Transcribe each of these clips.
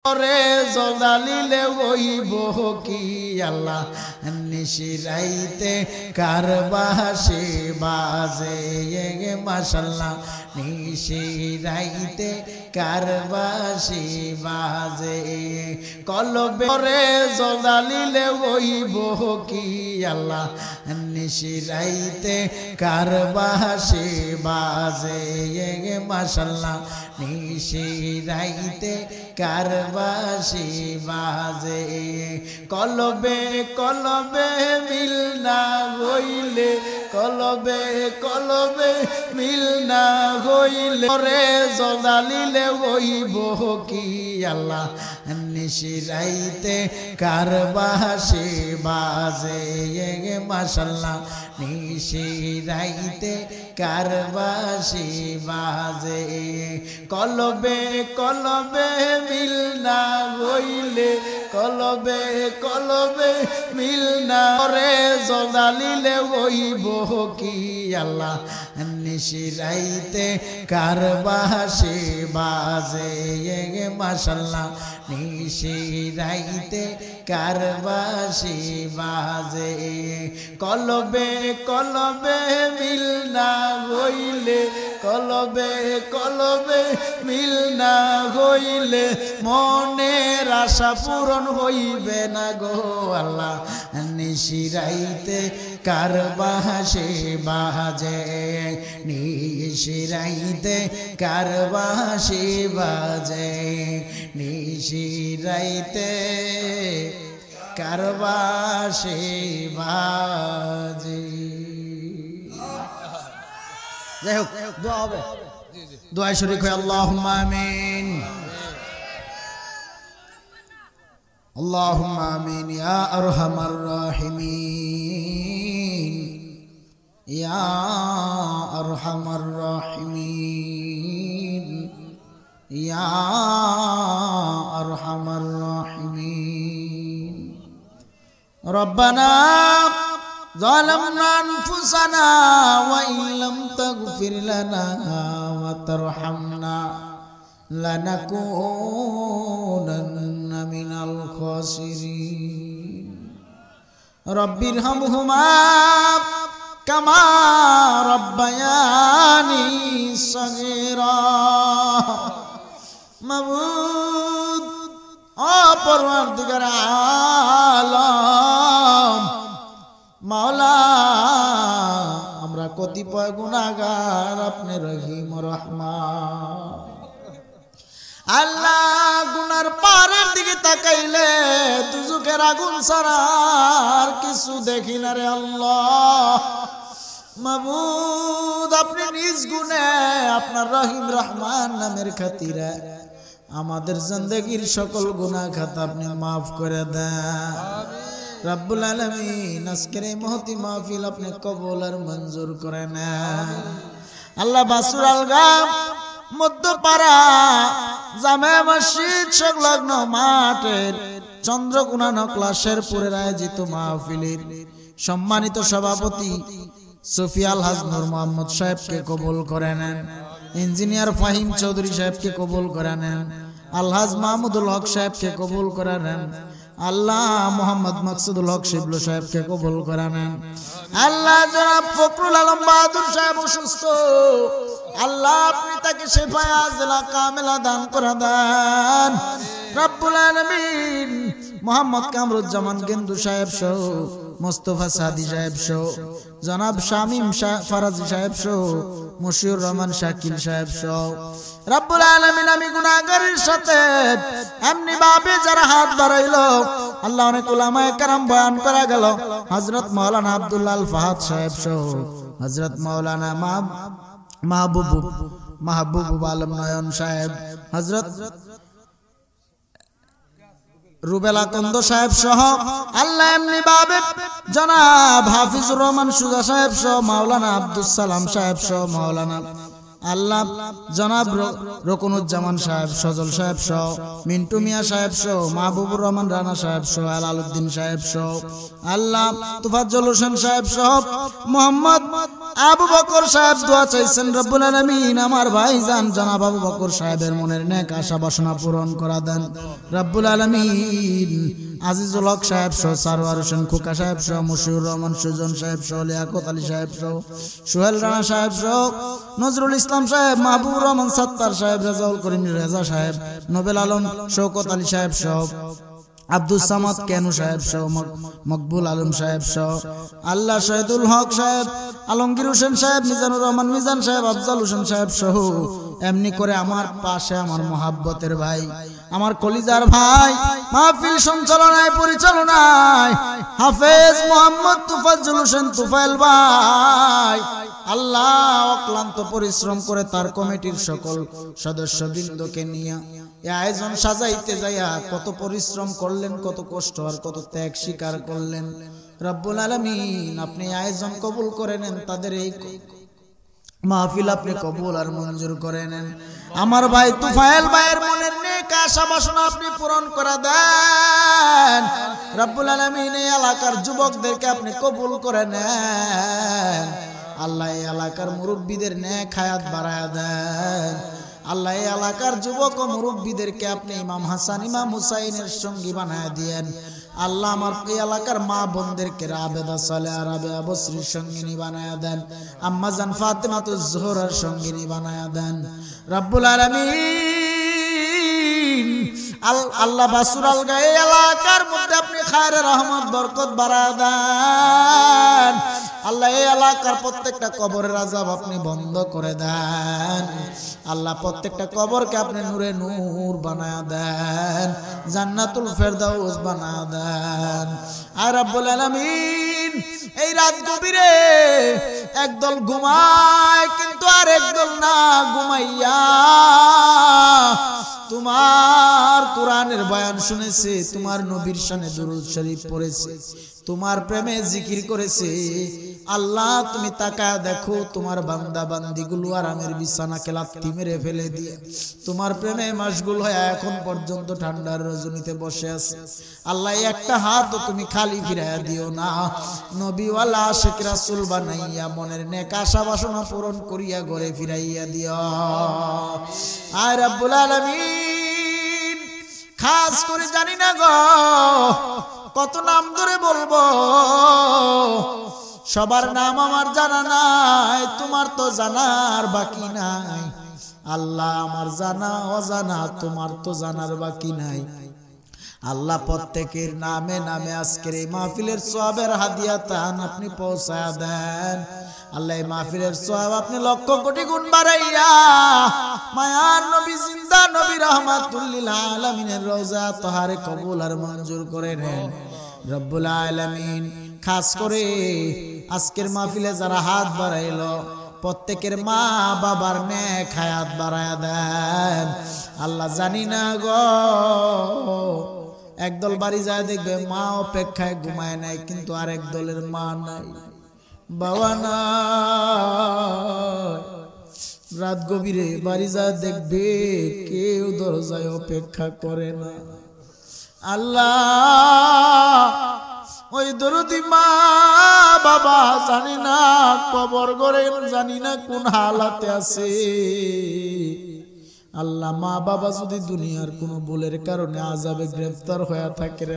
রে জলালিলে হইব কি আল্লাহ নিশিরাইতে কারবাসে বাজে মাশাআল্লাহ নিশিরাইতে কারবাসে বাজে কলবে রে জলালিলে হইব কি আল্লাহ নিশিরাইতে কারবাসে বাজে মাশাআল্লাহ নিশিরাইতে কারবাসি বাজে কলবে কলবে মিল না হইলে কলবে কলবে মিল না হইলে রে জলালিলে হইব কি আল্লাহ নিশিরাইতে কারবাসি বাজে মাশাআল্লাহ নিশিরাইতে কারবাসি বাজে কলবে কলবে মিল না হইলে কলবে কলবে মিল না রে জলালিলে হইব কি আল্লাহ নিশিরাইতে কারবাসি বাজে মাশাআল্লাহ নিশিরাইতে কারবাসি বাজে কলবে কলবে মিল না হইলে কলবে কলবে মিল না হইলে মনের আশা পূরণ হইবে না গো আল্লাহ নিশিরাইতে কারবাসি বাজে নিশিরাইতে কারবাসি বাজে নিশিরাইতে কারবাসি বাজে যাই হোক দোয়া হবে দোয়া শরীক হয় আল্লাহুম্মা আমিন আল্লাহুম্মা আমিন ইয়া আরহামার রাহিমিন ইয়া আরহামার রাহিমিন ইয়া আরহামার রাহিমিন রব্বানা ظلمنا أنفسنا وإن لم تغفر لنا وترحمنا لنكونن من الخاسرين رب ارحمهما كما ربياني صغيرا মাবুদ ও পরওয়ারদিগার আলম মাওলা আমরা কতিপয় গুনাহগার আপনি রহিম রহমান আল্লাহ গুনার পারের দিকে তাকাইলে দুজকের আগুন ছাড়া আর কিছু দেখি না রে আল্লাহ মাবুদ আপনি নিজ গুণে আপনার রহিম রহমান নামের খাতিরে আমাদের জিন্দেগীর সকল গুনাহ খাতা আপনি মাফ করে দেন রব্বুল আলামিন আজকের এই মহতি মাহফিল আপনি কবুল আর মঞ্জুর করে নেন আল্লাহ বাসুর আলগাম মধ্যপাড়া জামে মসজিদ সংলগ্ন মাঠের চন্দ্রকোনা ক্লাসের পুরের আয়োজিত মাহফিলের সম্মানিত সভাপতি সুফিয়া আলহাজ নূর মোহাম্মদ সাহেবকে কবুল করে নেন ইঞ্জিনিয়ার ফাহিম চৌধুরী সাহেবকে কবুল করে নেন আলহাজ মাহমুদুল হক সাহেবকে কবুল করে নেন আল্লাহ মোহাম্মদ মাকসুদুল হক শিবলু সাহেবকে কবুল করে নেন আল্লাহ জনাব ফখরুল আলম বাহাদুর সাহেব অসুস্থ আল্লাহ আপনি তাকে শিফায়ে আজলা কামেলা দান করে দেন রব্বুল আলামিন মোহাম্মদ কামরুজ্জামান গেন্দু সাহেব সহ মোস্তফা সাদি সাহেব সহ জনাব শামীম ফারাজি সাহেব সহ মুশিউর রহমান শাকিল সাহেব সহ রব্বুল আলামিন আমি গুনাহগারের সাথে এমনি ভাবে যারা হাত বাড়াইলো আল্লাহ অনেক উলামায়ে কেরাম বয়ান করা গেল হযরত মাওলানা আব্দুল্লাহ আল ফাহাদ সাহেব সহ হযরত মাওলানা মাহবুব আলম নয়ন সাহেব হযরত রুবেলা কন্দ সাহেব সহ আল্লাহ এমনি ভাবে জনাব হাফিজুর রহমান সুজা সাহেব সহ মাওলানা আব্দুল সালাম সাহেব সহ মাওলানা আল্লাহ জনাব রকুনুজ্জামান সাহেব সজল সাহেব সহ মিন্টু মিয়া সাহেব সহ মাহবুবুর রহমান রানা সাহেব সহ আলাউদ্দিন সাহেব সহ আল্লাহ তুফাজ্জল হোসেন সাহেব সহ মোহাম্মদ আবু বকর সাহেব দোয়া চাইছেন রব্বুল আলামিন আমার ভাইজান জনাব আবু বকর সাহেবের মনের নেক আশা বাসনা পূরণ করা দেন রব্বুল আলামিন। আজিজুল হক সাহেব সহ সারওয়ার হোসেন খোকা সাহেব সহ মুশিউর রহমান সুজন সাহেব সহ লিয়াকত আলী সাহেব সহ সোহেল রানা সাহেব সহ নজরুল ইসলাম সাহেব মাহবুবুর রহমান সত্তার সাহেব রেজাউল করিম রেজা সাহেব নোবেল আলম শওকত আলী সাহেব সহ আব্দুল সামাদ কেনু সাহেব সহ মকবুল আলম সাহেব সহ আল্লাহ শহীদুল হক সাহেব আলমগীর হোসেন সাহেব মিজানুর রহমান মিজান সাহেব আফজাল হোসেন সাহেব সহ এমনি করে আমার পাশে আমার মহাব্বতের ভাই আমার কলিজার ভাই মাহফিল সঞ্চালনায় পরিচালনায় হাফেজ মোহাম্মদ তুফাজ্জল হোসেন তুফাইল ভাই আল্লাহ অক্লান্ত পরিশ্রম করে তার কমিটির সকল সদস্যবৃন্দকে নিয়ে এই আয়োজন সাজাইতে যাইয়া কত পরিশ্রম করলেন, কত কষ্ট আর কত ত্যাগ স্বীকার করলেন। রব্বুল আলামিন আপনি আয়োজন কবুল করে নেন, তাদের এই মাহফিল আপনি কবুল আর মঞ্জুর করে নেন। আমার ভাই তুফাইল ভাইয়ের মনের নেক আশা বাসনা আপনি পূরণ করে দেন রব্বুল আলামিন। এই এলাকার যুবকদেরকে আপনি কবুল করে নেন আল্লাহ। এই এলাকার মুরব্বীদের নেক হায়াত বাড়ায়া দেন আল্লাহ। এই এলাকার যুবক ও মুরব্বীদেরকে আপনি ইমাম হাসান ইমাম হুসাইনের সঙ্গী বানায়া দিয়েন আল্লাহ। আমার এই এলাকার মা বোনদেরকে রাবেদা সালেহা রাবেয়া বসরির সঙ্গিনী বানায়া দেন, আম্মা জান ফাতেমাতুজ জোহরার সঙ্গিনী বানায়া দেন রব্বুল আলামিন। আল্লাহ বাসুর আলগা এই এলাকার মধ্যে আপনি খায়রে রহমত বরকত বাড়ায়া দেন আল্লাহ। এই এলাকার প্রত্যেকটা কবরের আযাব আপনি বন্ধ করে দেন আল্লাহ। প্রত্যেকটা কবরকে আপনি নূরে নূর বানায়া দেন, জান্নাতুল ফেরদাউস বানায়া দেন আর রব্বুল আলামিন। এই রাত গভীরে একদল ঘুমায় কিন্তু আর একদল না ঘুমাইয়া তোমার কোরআনের বয়ান শুনেছে, তোমার নবীর শানে দুরূদ শরীফ পড়েছে, তোমার প্রেমে জিকির করেছে আল্লাহ। তুমি তাকায় দেখো তোমার বান্দা বান্দিগুলো আরামের বিছানাকে লাথি মেরে ফেলে দিয়ে তোমার প্রেমে মশগুল হয়ে এখন পর্যন্ত ঠান্ডার রজনীতে বসে আছে আল্লাহ। একটা হাত তুমি খালি ফিরাইয়া দিও না, নবীওয়ালা আশিক রাসূল বানাইয়া মনের নেক আশা বাসনা পূরণ করিয়া ঘরে ফিরাইয়া দিও আয় রব্বুল আলামিন। খাস করে জানি না গো কত নাম ধরে বলবো, সবার নাম আমার জানা নাই, তোমার তো জানার বাকি নাই আল্লাহ। আমার জানা অজানা তোমার তো জানার বাকি নাই আল্লাহ। প্রত্যেকের নামে নামে আজকের এই মাহফিলের সওয়াবের হাদিয়াতান আপনি পৌঁছায়া দেন আল্লাহ। এই মাহফিলের সওয়াব আপনি লক্ষ কোটি গুণ বাড়াইয়া মায়ার নবী জিন্দা নবী রাহমাতুল লিল আলামিনের রওজা তাহারে কবুল আর মঞ্জুর করে নেন রব্বুল আলামিন। খাস করে আজকের মাহফিলে যারা হাত বাড়াইলো প্রত্যেকের মা বাবার নেক হায়াত বাড়ায়া দেন আল্লাহ। জানি না গো একদল বাড়ি যায় দেখবে মা অপেক্ষায় ঘুমায় নাই, কিন্তু আরেক দলের মা নাই, বাবা নাই। রাত গভীরে বাড়ি যায় দেখবে কেউ দরজায় অপেক্ষা করে না আল্লাহ। ওই দরদি মা বাবা জানি না কবর গড়ে জানি না কোন হালাতে আছে আল্লাহ। মা বাবা যদি দুনিয়ার কোন ভুলের কারণে আযাবে গ্রেফতার হয়ে থাকে রে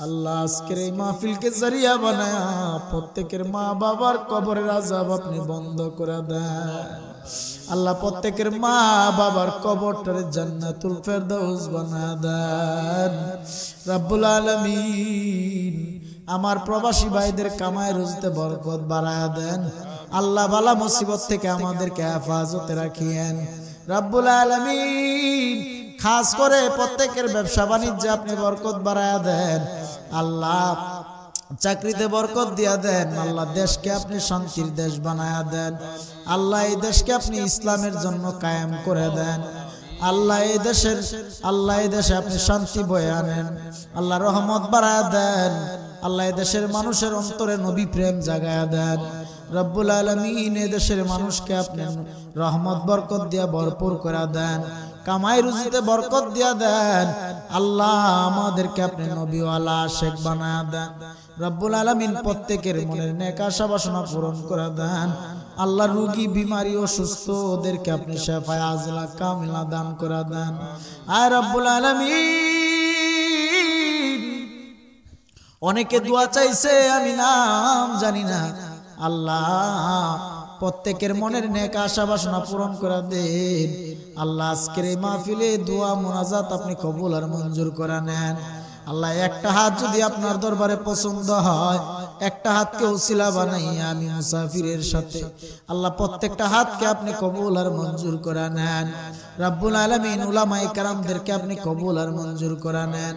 আল্লাহ, আজকের এই মাহফিলকে জারিয়া বানায়া প্রত্যেকের মা বাবার কবরের আযাব আপনি বন্ধ করে দেন আল্লাহ। প্রত্যেকের মা বাবার কবরটারে জান্নাতুল ফেরদাউস বানায়া দেন রব্বুল আলামিন। আমার প্রবাসী ভাইদের কামাই রুজিতে বরকত বাড়ায়া দেন আল্লাহ। বালা মুসিবত থেকে আমাদেরকে হেফাজতে রাখিয়েন রব্বুল আলামিন। খাস করে প্রত্যেকের ব্যবসা বাণিজ্যে আপনি বরকত বাড়ায়া দেন আল্লাহ। চাকরিতে বরকত দিয়া দেন আল্লাহ। দেশকে আপনি শান্তির দেশ বানায়া দেন আল্লাহ। এই দেশকে আপনি ইসলামের জন্য কায়েম করে দেন আল্লাহ। এই দেশে আপনি শান্তি বয়ে আনেন আল্লাহ। রহমত বাড়ায়া দেন আল্লাহ। এই দেশের মানুষের অন্তরে নবী প্রেম জাগায়া দেন রব্বুল আলামিন। এই দেশের মানুষকে আপনি রহমত বরকত দিয়া ভরপুর করে দেন। কামাই রুজিতে বরকত দিয়া দেন আল্লাহ আমাদেরকে আপনি নবীওয়ালা আশিক বানায়া দেন রব্বুল আলামিন প্রত্যেকের মনের নেক আশা বাসনা পূরণ করে দেন আল্লাহ রোগী বিমারি অসুস্থ ওদেরকে আপনি শিফায়ে আজিলা কামিলা দান করে দেন আয় রব্বুল আলামিন অনেকে দোয়া চাইছে আমি নাম জানি না আল্লাহ প্রত্যেকের মনের নেক আশা বাসনা পূরণ করে দেন আল্লাহ আজকের এই মাহফিলে দোয়া মুনাজাত আপনি কবুল আর মঞ্জুর করে নেন আল্লাহ একটা হাত যদি আপনার দরবারে পছন্দ হয় একটা হাতকে ওসিলা বানাইয়া আমি মুসাফিরের সাথে আল্লাহ প্রত্যেকটা হাতকে আপনি কবুল আর মঞ্জুর করে নেন রব্বুল আলামিন উলামায়ে কেরামদেরকে আপনি কবুল আর মঞ্জুর করে নেন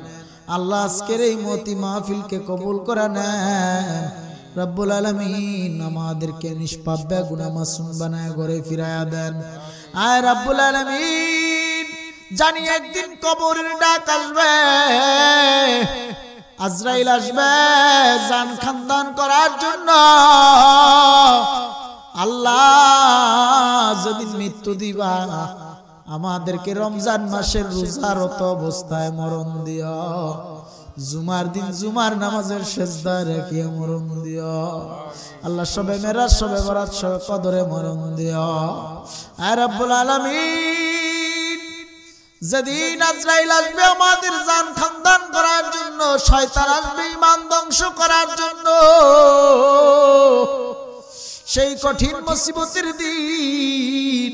আল্লাহ আজকের এই মতি মাহফিলকে কবুল করে নেন রব্বুল আলামিন আমাদেরকে নিষ্পাপ বেগুনাহ মাসুম বানায় ঘরে ফিরায়া দেন আয় রব্বুল আলামিন জানি একদিন কবরের ডাক আসবে আজরাইল আসবে জান খানদান করার জন্য আল্লাহ যদি মৃত্যু দিবা আমাদেরকে রমজান মাসের রোজারত অবস্থায় মরণ দিও জুমার দিন জুমার নামাজের সেজদায় রেখে মরণ দিও আল্লাহ সবে মেরাজ সবে বরাত সবে কদরে মরণ দিও আয় রব্বুল আলামিন যেদিন আজরাইল আসবে আমাদের জান খানদান করার জন্য শয়তান আসবে ঈমান ধ্বংস করার জন্য সেই কঠিন মুসিবতের দিন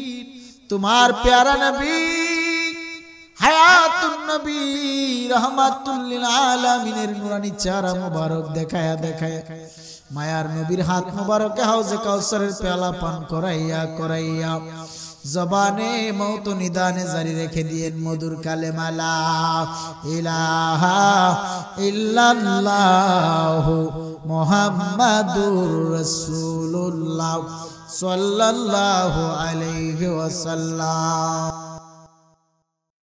তোমার প্যারা নবী হায়াতুন নবী রাহমাতুল লিল আলামিনের নুরানি চেহারা মোবারক দেখায়া দেখায়া মায়ার নবীর হাত মোবারকে হাউজে কাউসারের পেয়ালা পান করাইয়া করাইয়া জবানে মৌত নিদানে জারি রেখে দিয়েন মধুর কালেমা লা ইলাহা ইল্লাল্লাহু মুহাম্মাদুর রাসূলুল্লাহ সাল্লাল্লাহু আলাইহি ওয়াসাল্লাম।